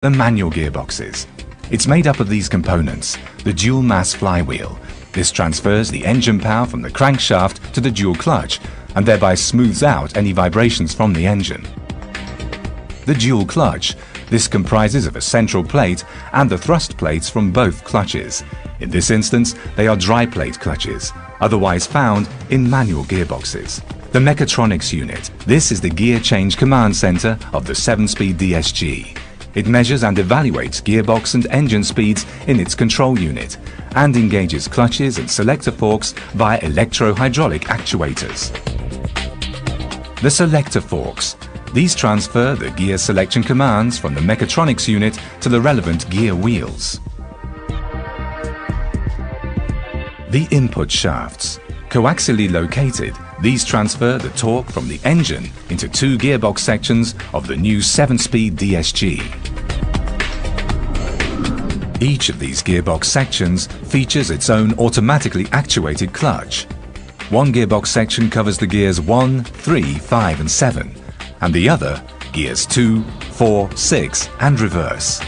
The manual gearboxes. It's made up of these components: the dual mass flywheel. This transfers the engine power from the crankshaft to the dual clutch and thereby smooths out any vibrations from the engine. The dual clutch. This comprises of a central plate and the thrust plates from both clutches. In this instance, they are dry plate clutches, otherwise found in manual gearboxes. The mechatronics unit. This is the gear change command center of the 7-speed DSG. It measures and evaluates gearbox and engine speeds in its control unit and engages clutches and selector forks via electro-hydraulic actuators. The selector forks. These transfer the gear selection commands from the mechatronics unit to the relevant gear wheels. The input shafts. Coaxially located, these transfer the torque from the engine into two gearbox sections of the new 7-speed DSG. Each of these gearbox sections features its own automatically actuated clutch. One gearbox section covers the gears 1, 3, 5 and 7, and the other gears 2, 4, 6 and reverse.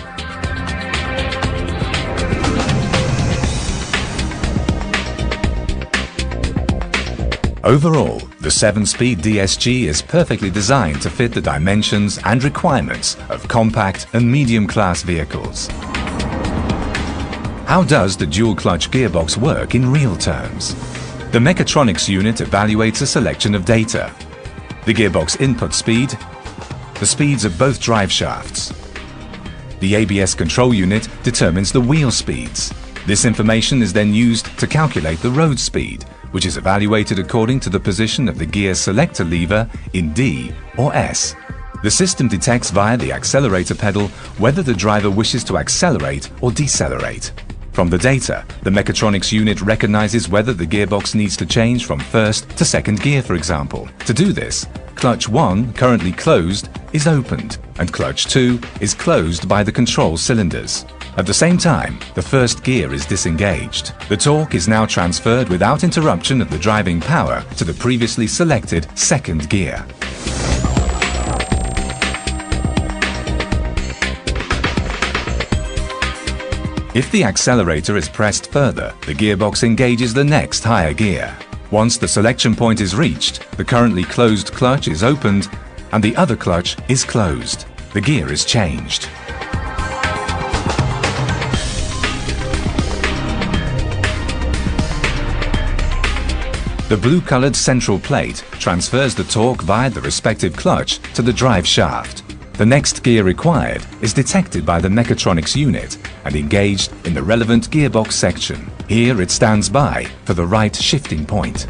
Overall, the 7-speed DSG is perfectly designed to fit the dimensions and requirements of compact and medium-class vehicles. How does the dual-clutch gearbox work in real terms? The mechatronics unit evaluates a selection of data: the gearbox input speed, the speeds of both drive shafts. The ABS control unit determines the wheel speeds. This information is then used to calculate the road speed, which is evaluated according to the position of the gear selector lever in D or S. The system detects via the accelerator pedal whether the driver wishes to accelerate or decelerate. From the data, the mechatronics unit recognizes whether the gearbox needs to change from first to second gear, for example. To do this, clutch 1, currently closed, is opened, and clutch 2 is closed by the control cylinders. At the same time, the first gear is disengaged. The torque is now transferred without interruption of the driving power to the previously selected second gear. If the accelerator is pressed further, the gearbox engages the next higher gear. Once the selection point is reached, the currently closed clutch is opened and the other clutch is closed. The gear is changed. The blue-colored central plate transfers the torque via the respective clutch to the drive shaft. The next gear required is detected by the mechatronics unit and engaged in the relevant gearbox section. Here it stands by for the right shifting point.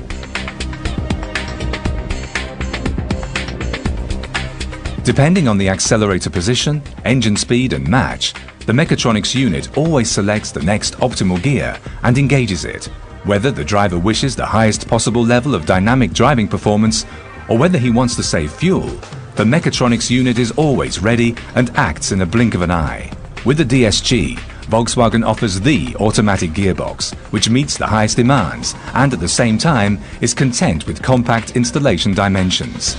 Depending on the accelerator position, engine speed and match, the mechatronics unit always selects the next optimal gear and engages it, whether the driver wishes the highest possible level of dynamic driving performance or whether he wants to save fuel. The mechatronics unit is always ready and acts in a blink of an eye. With the DSG, Volkswagen offers the automatic gearbox, which meets the highest demands and at the same time is content with compact installation dimensions.